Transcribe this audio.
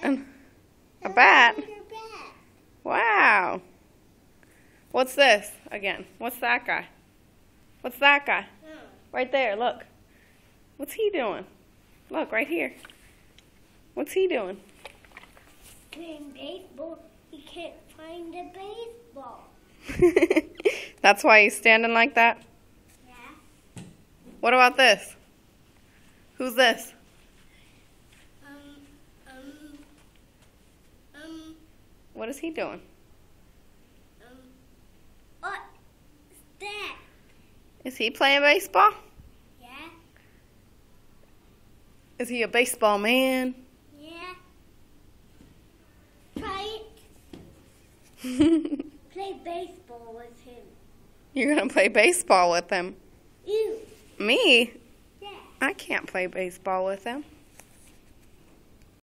A bat? Wow. What's this again? What's that guy? What's that guy? Right there, look. What's he doing? Look, right here. What's he doing? Playing baseball. He can't find a baseball. That's why he's standing like that? Yeah. What about this? Who's this? What is he doing? What's that? Is he playing baseball? Yeah. Is he a baseball man? Yeah. Try it. Play baseball with him. You're going to play baseball with him? You. Me? Yeah. I can't play baseball with him.